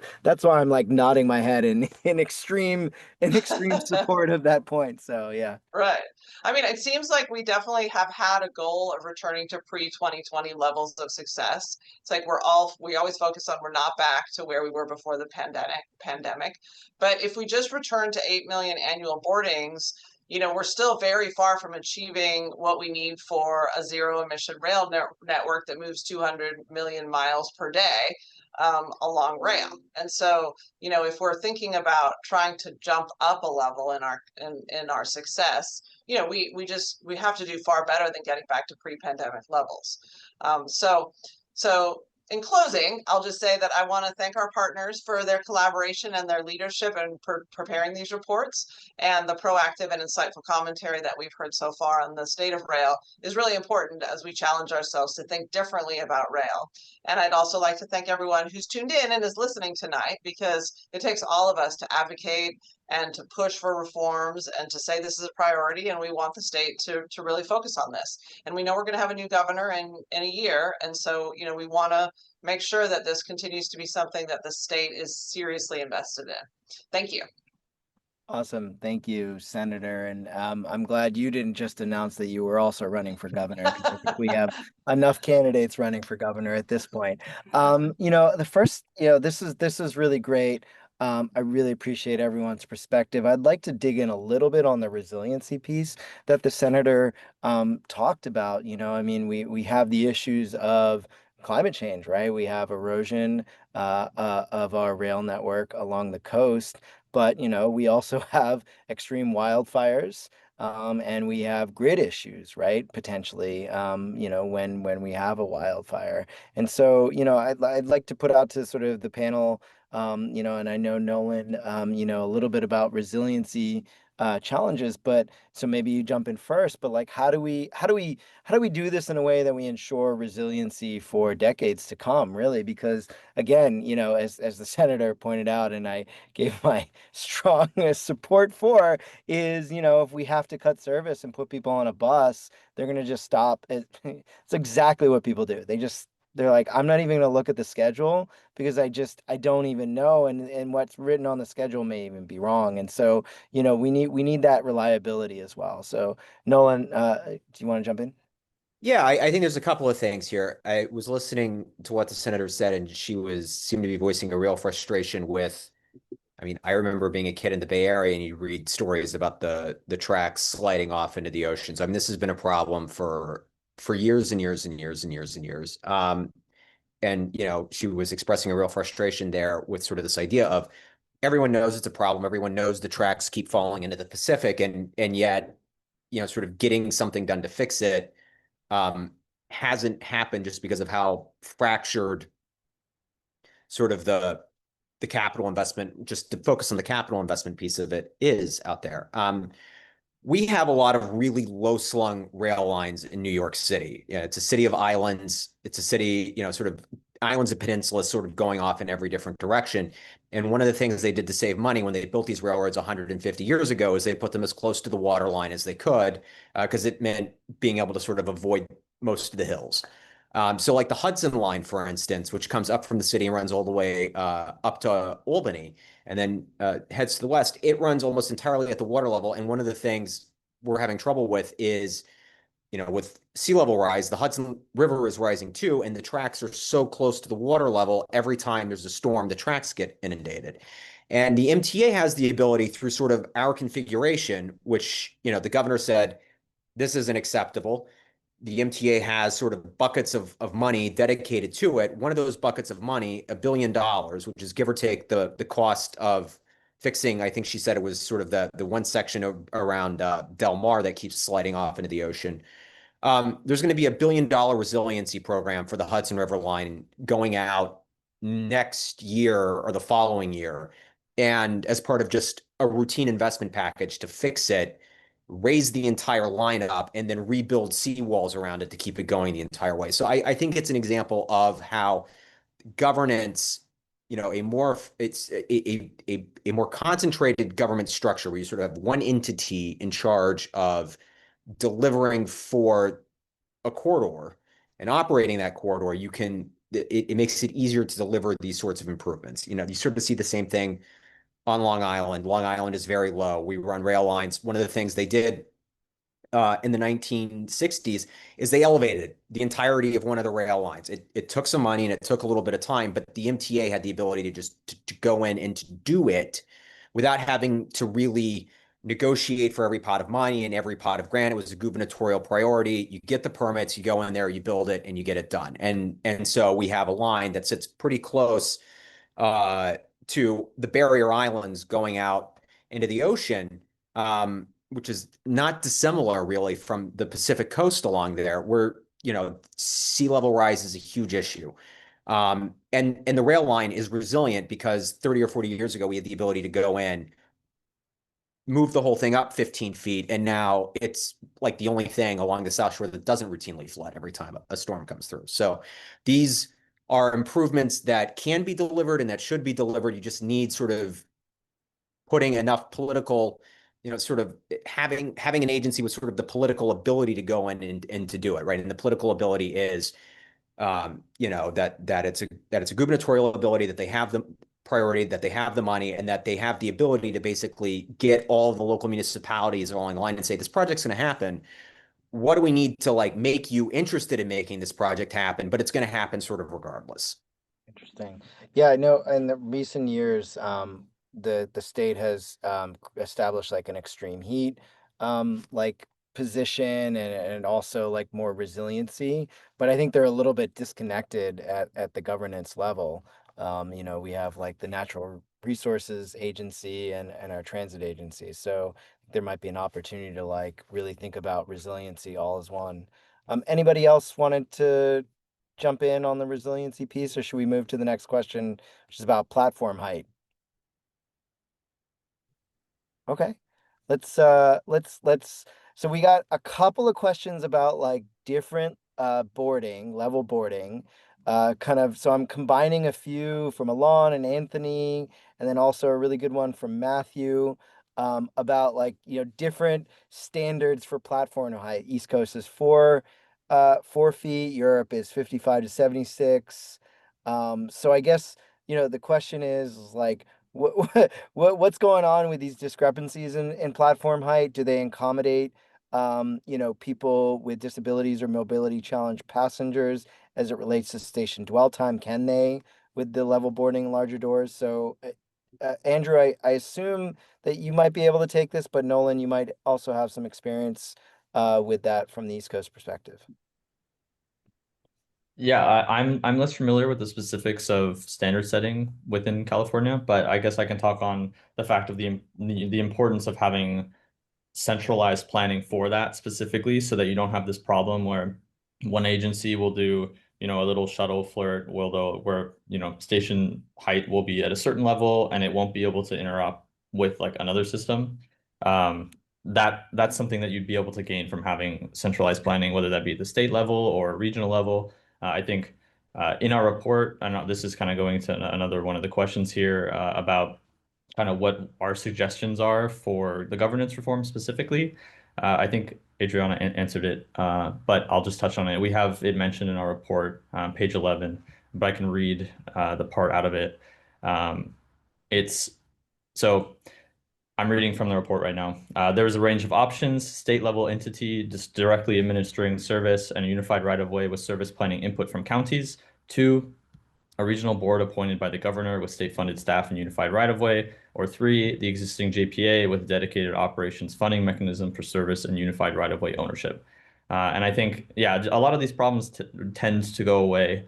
why I'm like nodding my head in extreme support of that point. So yeah. Right. I mean, it seems like we definitely have had a goal of returning to pre-2020 levels of success. It's like we always focus on we're not back to where we were before the pandemic. But if we just return to 8 million annual boardings, we're still very far from achieving what we need for a zero emission rail network that moves 200 million miles per day along rail. And so, if we're thinking about trying to jump up a level in our success, we have to do far better than getting back to pre-pandemic levels. So in closing, I'll just say that I want to thank our partners for their collaboration and their leadership in preparing these reports, and the proactive and insightful commentary that we've heard so far on the state of rail is really important as we challenge ourselves to think differently about rail. And I'd also like to thank everyone who's tuned in and is listening tonight, because it takes all of us to advocate and to push for reforms and to say this is a priority, and we want the state to really focus on this. And we know we're going to have a new governor in a year, and so we want to make sure that this continues to be something that the state is seriously invested in. Thank you. Awesome. Thank you, Senator. And I'm glad you didn't just announce that you were also running for governor, because I think we have enough candidates running for governor at this point. The first, this is really great. I really appreciate everyone's perspective. I'd like to dig in a little bit on the resiliency piece that the senator talked about. I mean, we have the issues of climate change, right? We have erosion of our rail network along the coast. But, we also have extreme wildfires, and we have grid issues, right? Potentially, when we have a wildfire. And so, I'd like to put out to sort of the panel, and I know Nolan, a little bit about resiliency challenges, but so maybe you jump in first, but like how do we do this in a way that we ensure resiliency for decades to come, really? Because again, as the senator pointed out, and I gave my strong support for, is if we have to cut service and put people on a bus, they're going to just stop. It's exactly what people do. They're like, I'm not even going to look at the schedule because I don't even know. And what's written on the schedule may even be wrong. And so, we need that reliability as well. So Nolan, do you want to jump in? Yeah, I think there's a couple of things here. I was listening to what the senator said, and she seemed to be voicing a real frustration with, I mean, I remember being a kid in the Bay Area, and you read stories about the tracks sliding off into the oceans. I mean, this has been a problem for years and years and years and years and years. And she was expressing a real frustration there with sort of this idea of everyone knows it's a problem. Everyone knows the tracks keep falling into the Pacific, and yet, sort of getting something done to fix it hasn't happened just because of how fractured sort of the capital investment, just to focus on the capital investment piece of it, is out there. We have a lot of really low-slung rail lines in New York City. It's a city of islands. It's a city, sort of islands and peninsulas sort of going off in every different direction. And one of the things they did to save money when they built these railroads 150 years ago is they put them as close to the water line as they could, because it meant being able to sort of avoid most of the hills. So like the Hudson Line, for instance, which comes up from the city and runs all the way up to Albany and then heads to the west, it runs almost entirely at the water level. And one of the things we're having trouble with is with sea level rise, the Hudson River is rising too, and the tracks are so close to the water level. Every time there's a storm, the tracks get inundated. And the MTA has the ability through sort of our configuration, which, the governor said, this isn't acceptable. The MTA has sort of buckets of money dedicated to it. One of those buckets of money, $1 billion, which is give or take the cost of fixing, I think she said it was sort of the one section around Del Mar that keeps sliding off into the ocean. There's going to be $1 billion resiliency program for the Hudson River line going out next year or the following year. And as part of just a routine investment package to fix it, raise the entire line up, and then rebuild seawalls around it to keep it going the entire way. So I think it's an example of how governance, it's a more concentrated government structure where you sort of have one entity in charge of delivering for a corridor and operating that corridor. It makes it easier to deliver these sorts of improvements. You sort of see the same thing on Long Island. Long Island is very low. We run rail lines. One of the things they did in the 1960s is they elevated the entirety of one of the rail lines. It took some money and it took a little bit of time, but the MTA had the ability to just to go in and to do it without having to really negotiate for every pot of money and every pot of grant. It was a gubernatorial priority. You get the permits, you go in there, you build it, and you get it done. And so we have a line that sits pretty close to the barrier islands going out into the ocean, which is not dissimilar really from the Pacific coast along there, where sea level rise is a huge issue. And the rail line is resilient because 30 or 40 years ago we had the ability to go in, move the whole thing up 15 feet, and now it's like the only thing along the South Shore that doesn't routinely flood every time a storm comes through. So these are improvements that can be delivered and that should be delivered. You just need sort of putting enough political, sort of having an agency with sort of the political ability to go in and to do it, right? And the political ability is, that it's a gubernatorial ability, that they have the priority, that they have the money, and that they have the ability to basically get all the local municipalities along the line and say, this project's going to happen. What do we need to make you interested in making this project happen? But it's going to happen sort of regardless. Interesting. Yeah, I know in the recent years, the state has established an extreme heat position and also more resiliency, but I think they're a little bit disconnected at the governance level. We have the Natural Resources Agency and our transit agency. So there might be an opportunity to really think about resiliency all as one. Anybody else wanted to jump in on the resiliency piece, or should we move to the next question, which is about platform height? Okay. Let's so we got a couple of questions about different level boarding. So I'm combining a few from Alon and Anthony, and then also a really good one from Matthew, about different standards for platform height. East Coast is 4 feet, Europe is 55 to 76. So I guess the question is what's going on with these discrepancies in platform height? Do they accommodate people with disabilities or mobility challenged passengers as it relates to station dwell time? Can they with the level boarding and larger doors? So Andrew, I assume that you might be able to take this, but Nolan, you might also have some experience with that from the East Coast perspective. Yeah, I'm less familiar with the specifics of standard setting within California, but I guess I can talk on the fact of the importance of having centralized planning for that specifically, so that you don't have this problem where one agency will do, a little shuttle flirt where station height will be at a certain level and it won't be able to interrupt with another system. That's something that you'd be able to gain from having centralized planning, whether that be at the state level or regional level. I think in our report, and this is kind of going to another one of the questions here about kind of what our suggestions are for the governance reform specifically. I think Adriana answered it, but I'll just touch on it. We have it mentioned in our report, page 11, but I can read the part out of it. It's so I'm reading from the report right now. There's a range of options: state-level entity just directly administering service and a unified right-of-way with service planning input from counties. Two, a regional board appointed by the governor with state-funded staff and unified right-of-way. Or three, the existing JPA with a dedicated operations funding mechanism for service and unified right-of-way ownership. And I think, yeah, a lot of these problems tend to go away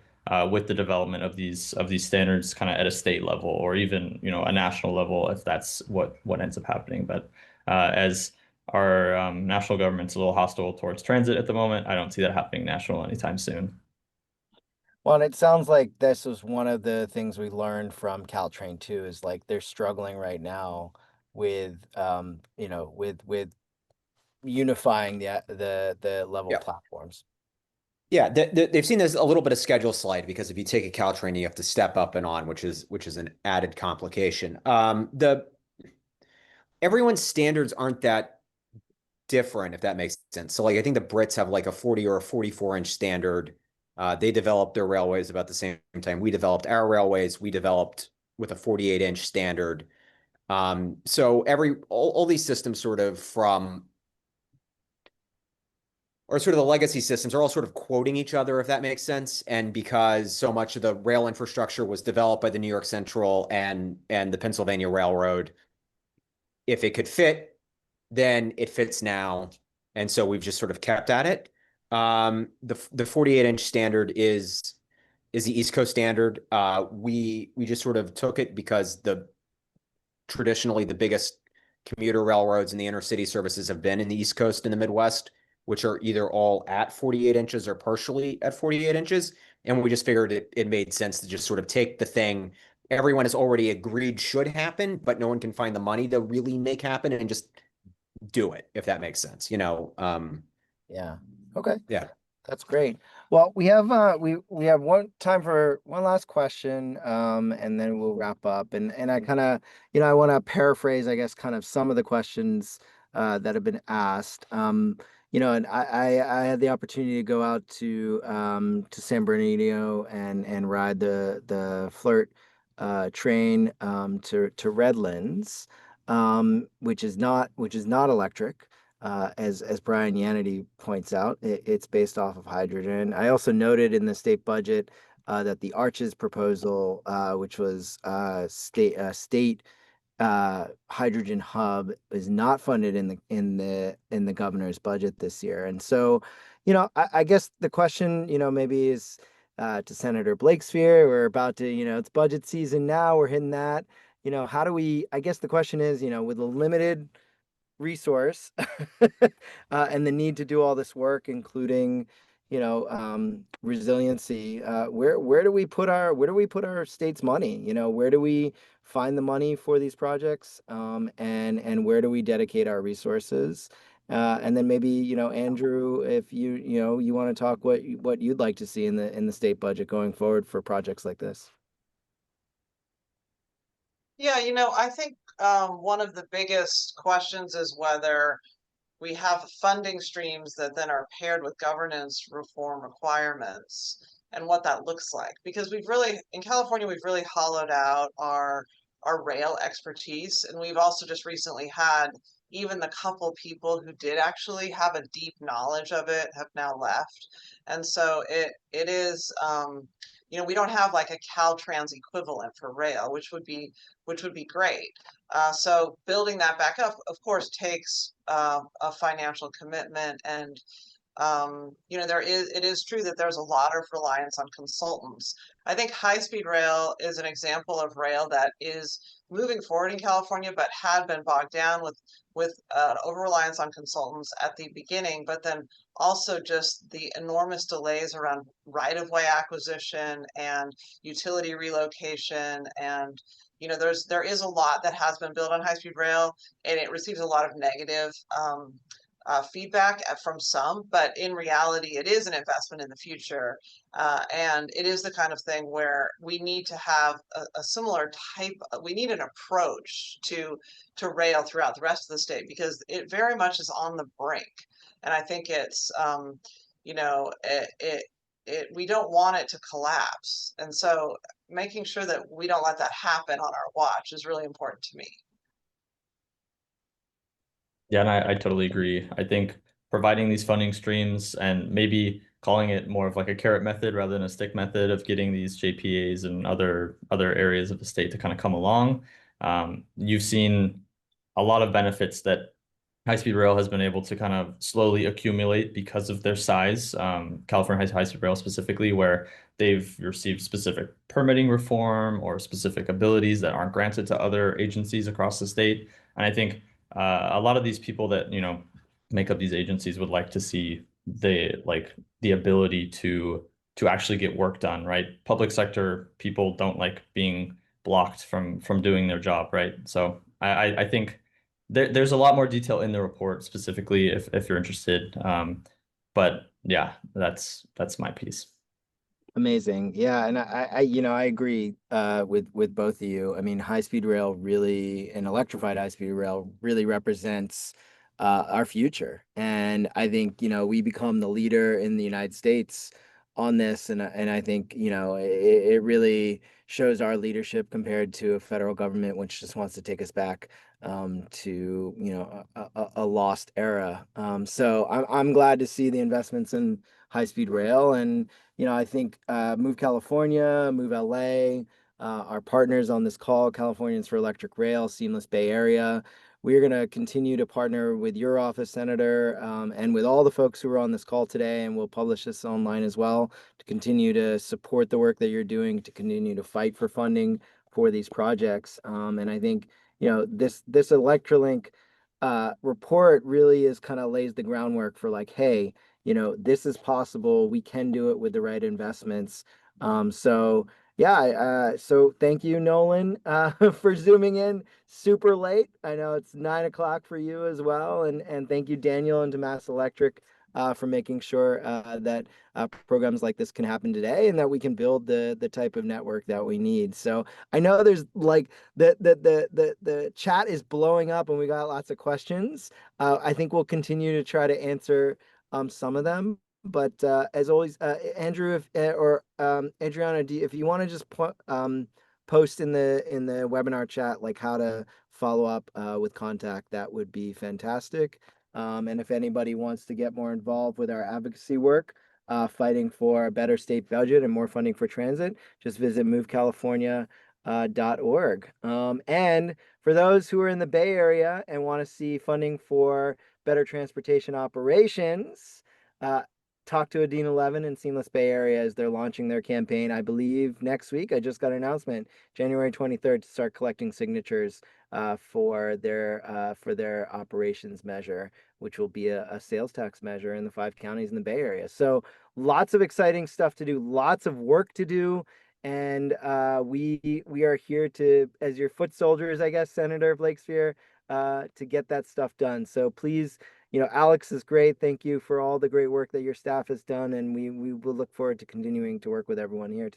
with the development of these standards kind of at a state level or even, you know, a national level if that's what ends up happening. But as our national government's a little hostile towards transit at the moment, I don't see that happening national anytime soon. Well, and it sounds like this was one of the things we learned from Caltrain too, is like they're struggling right now with you know, with unifying the level Yeah. platforms. Yeah, they've seen there's a little bit of schedule slide because if you take a Caltrain, you have to step up and on, which is an added complication. The everyone's standards aren't that different, if that makes sense. So like I think the Brits have like a 40 or a 44-inch standard. They developed their railways about the same time we developed our railways. We developed with a 48-inch standard. So all these systems sort of the legacy systems are all sort of quoting each other, if that makes sense. And because so much of the rail infrastructure was developed by the New York Central and the Pennsylvania Railroad, if it could fit, then it fits now. And so we've just sort of kept at it. The 48-inch standard is the East Coast standard. We just sort of took it because traditionally the biggest commuter railroads and the intercity services have been in the East Coast and the Midwest, which are either all at 48 inches or partially at 48 inches. And we just figured it made sense to just sort of take the thing everyone has already agreed should happen, but no one can find the money to really make happen and just do it, if that makes sense. You know, Yeah. Okay. yeah. That's great. Well, we have one time for one last question, and then we'll wrap up. And I kind of, you know, I want to paraphrase, I guess, kind of some of the questions that have been asked. You know, and I had the opportunity to go out to San Bernardino and ride the Flirt train to Redlands, which is not electric. As Brian Yanity points out, it's based off of hydrogen. I also noted in the state budget that the Arches proposal, which was state hydrogen hub, is not funded in the governor's budget this year. And so, you know, I guess the question, you know, maybe is to Senator Blakespear. We're about to, you know, it's budget season now. We're hitting that. You know, how do we? I guess the question is, you know, with a limited resource and the need to do all this work, including, you know, resiliency, where do we put our state's money? You know, where do we find the money for these projects, and where do we dedicate our resources? And then maybe, you know, Andrew, if you know, you want to talk what you'd like to see in the state budget going forward for projects like this. Yeah, you know, I think one of the biggest questions is whether we have funding streams that then are paired with governance reform requirements and what that looks like. Because in California, we've really hollowed out our rail expertise. And we've also just recently had even the couple people who did actually have a deep knowledge of it have now left. And so it is, you know, we don't have like a Caltrans equivalent for rail, which would be great. So building that back up, of course, takes a financial commitment, and you know, it is true that there's a lot of reliance on consultants. I think high-speed rail is an example of rail that is moving forward in California, but had been bogged down with over-reliance on consultants at the beginning, but then also just the enormous delays around right-of-way acquisition and utility relocation. And you know, there is a lot that has been built on high-speed rail, and it receives a lot of negative feedback from some, but in reality, it is an investment in the future. And it is the kind of thing where we need to have a similar type, we need an approach to rail throughout the rest of the state, because it very much is on the brink. And I think it's, you know, we don't want it to collapse. And so making sure that we don't let that happen on our watch is really important to me. Yeah, and I totally agree. I think providing these funding streams and maybe calling it more of like a carrot method rather than a stick method of getting these JPAs and other areas of the state to kind of come along. You've seen a lot of benefits that high-speed rail has been able to kind of slowly accumulate because of their size. California high-speed rail specifically, where they've received specific permitting reform or specific abilities that aren't granted to other agencies across the state. And I think a lot of these people that, make up these agencies would like to see the ability to actually get work done, right? Public sector people don't like being blocked from doing their job, right? So I think there's a lot more detail in the report specifically if you're interested. But yeah, that's my piece. Amazing. Yeah, and I agree with both of you. I mean, high-speed rail really, and electrified high-speed rail really represents our future. And I think, we become the leader in the United States on this, and I think, it really shows our leadership compared to a federal government which just wants to take us back to, a lost era. So I'm glad to see the investments in high-speed rail. And I think Move California, Move LA, our partners on this call, Californians for Electric Rail, Seamless Bay Area. We're going to continue to partner with your office, Senator, and with all the folks who are on this call today, and we'll publish this online as well, to continue to support the work that you're doing, to continue to fight for funding for these projects. And I think, this Electrolink report really is kind of lays the groundwork for like, hey, this is possible. We can do it with the right investments. So yeah, so thank you, Nolan, for zooming in super late. I know it's 9 o'clock for you as well. And thank you, Daniel, and to Mass Electric for making sure that programs like this can happen today, and that we can build the type of network that we need. So I know there's like the chat is blowing up and we got lots of questions. I think we'll continue to try to answer some of them. But as always, Andrew, or Adriana, if you want to just post in the webinar chat like how to follow up with contact, that would be fantastic. And if anybody wants to get more involved with our advocacy work, fighting for a better state budget and more funding for transit, just visit movecalifornia.org. And for those who are in the Bay Area and want to see funding for better transportation operations, talk to Adina Levin in Seamless Bay Area as they're launching their campaign. I believe next week. I just got an announcement, January 23rd, to start collecting signatures for their operations measure, which will be a sales tax measure in the 5 counties in the Bay Area. So lots of exciting stuff to do, lots of work to do. And we are here to, as your foot soldiers, I guess, Senator of Lake Sphere, to get that stuff done. So please, Alex is great. Thank you for all the great work that your staff has done. And we will look forward to continuing to work with everyone here to